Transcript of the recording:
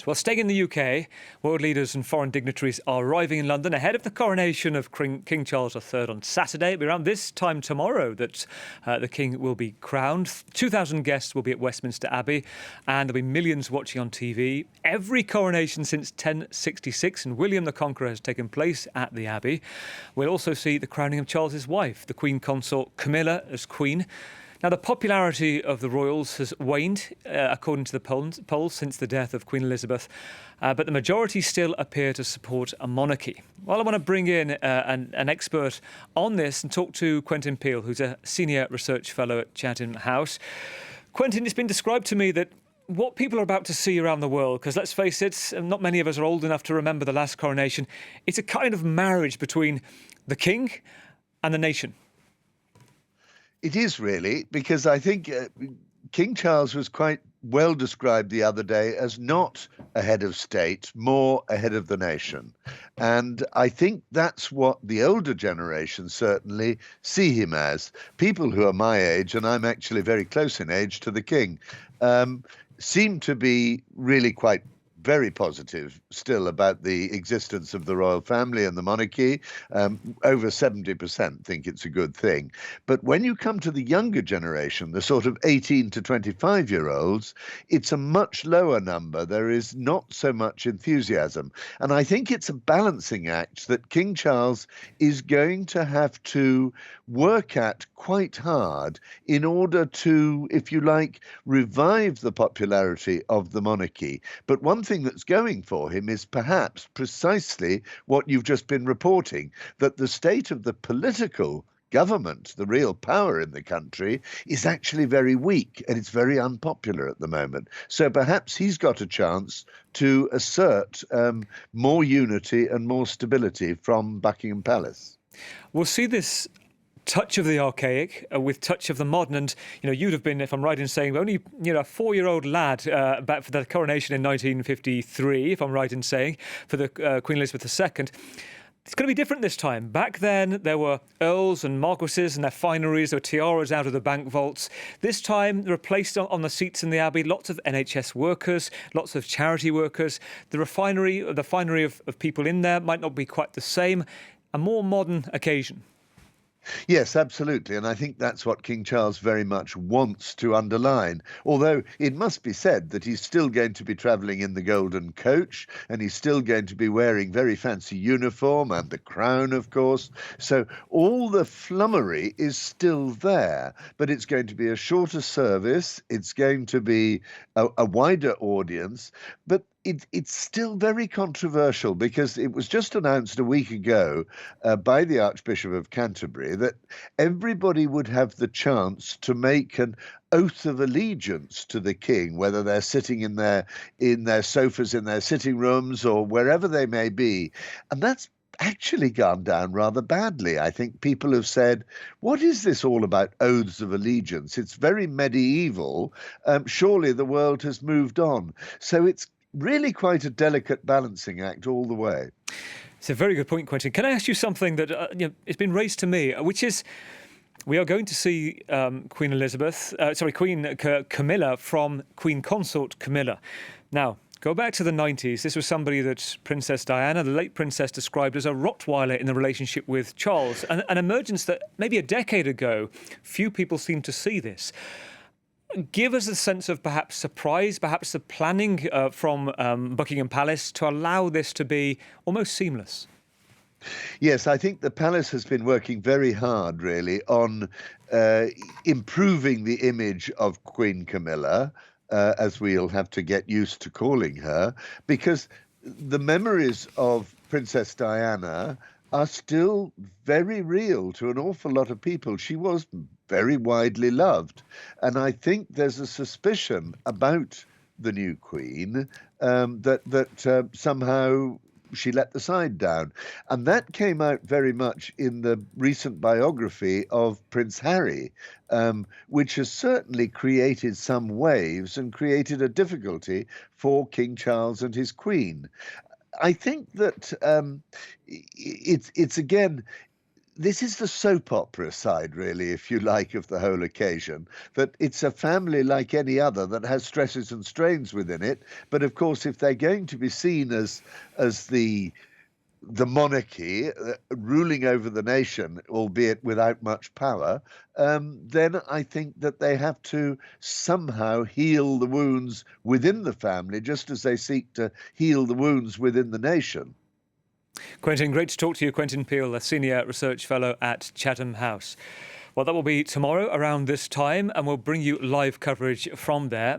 Well, staying in the UK, world leaders and foreign dignitaries are arriving in London ahead of the coronation of King Charles III on Saturday. It'll be around this time tomorrow that the King will be crowned. 2,000 guests will be at Westminster Abbey, and there'll be millions watching on TV. Every coronation since 1066 and William the Conqueror has taken place at the Abbey. We'll also see the crowning of Charles's wife, the Queen Consort Camilla, as Queen. Now, the popularity of the royals has waned, according to the polls, since the death of Queen Elizabeth, but the majority still appear to support a monarchy. Well, I want to bring in an expert on this and talk to Quentin Peel, who's a senior research fellow at Chatham House. Quentin, it's been described to me that what people are about to see around the world, because let's face it, not many of us are old enough to remember the last coronation, it's a kind of marriage between the king and the nation. It is really, because I think King Charles was quite well described the other day as not a head of state, more a head of the nation. And I think that's what the older generation certainly see him as. People who are my age, and I'm actually very close in age to the king, seem to be really quite very positive still about the existence of the royal family and the monarchy. Over 70% think it's a good thing. But when you come to the younger generation, the sort of 18 to 25-year-olds, it's a much lower number. There is not so much enthusiasm. And I think it's a balancing act that King Charles is going to have to work at quite hard in order to, if you like, revive the popularity of the monarchy. But one thing that's going for him is perhaps precisely what you've just been reporting, that the state of the political government, the real power in the country, is actually very weak and it's very unpopular at the moment. So perhaps he's got a chance to assert more unity and more stability from Buckingham Palace. We'll see this touch of the archaic with touch of the modern. And you'd have been, if I'm right in saying, only a 4-year-old lad back for the coronation in 1953, if I'm right in saying, for the Queen Elizabeth II. It's going to be different this time. Back then, there were earls and marquesses and their fineries, there were tiaras out of the bank vaults. This time, they're placed on the seats in the Abbey, lots of NHS workers, lots of charity workers. The finery of people in there might not be quite the same. A more modern occasion. Yes, absolutely. And I think that's what King Charles very much wants to underline. Although it must be said that he's still going to be travelling in the golden coach and he's still going to be wearing very fancy uniform and the crown, of course. So all the flummery is still there, but it's going to be a shorter service. It's going to be a wider audience. But it's still very controversial because it was just announced a week ago by the Archbishop of Canterbury that everybody would have the chance to make an oath of allegiance to the king, whether they're sitting in their sofas in their sitting rooms or wherever they may be. And that's actually gone down rather badly. I think people have said, what is this all about oaths of allegiance? It's very medieval. Surely the world has moved on. So it's really quite a delicate balancing act all the way. It's a very good point, Quentin. Can I ask you something that it's been raised to me, which is we are going to see Queen Camilla from Queen Consort Camilla. Now, go back to the 90s. This was somebody that Princess Diana, the late princess, described as a Rottweiler in the relationship with Charles. An emergence that maybe a decade ago, few people seemed to see this. Give us a sense of perhaps surprise, perhaps the planning from Buckingham Palace to allow this to be almost seamless. Yes, I think the palace has been working very hard, really, on improving the image of Queen Camilla, as we'll have to get used to calling her, because the memories of Princess Diana are still very real to an awful lot of people. She was very widely loved. And I think there's a suspicion about the new queen that somehow she let the side down. And that came out very much in the recent biography of Prince Harry, which has certainly created some waves and created a difficulty for King Charles and his queen. I think that it's again, this is the soap opera side, really, if you like, of the whole occasion. That it's a family like any other that has stresses and strains within it. But of course, if they're going to be seen as the monarchy ruling over the nation, albeit without much power, then I think that they have to somehow heal the wounds within the family, just as they seek to heal the wounds within the nation. Quentin, great to talk to you. Quentin Peel, a Senior Research Fellow at Chatham House. Well, that will be tomorrow around this time, and we'll bring you live coverage from there.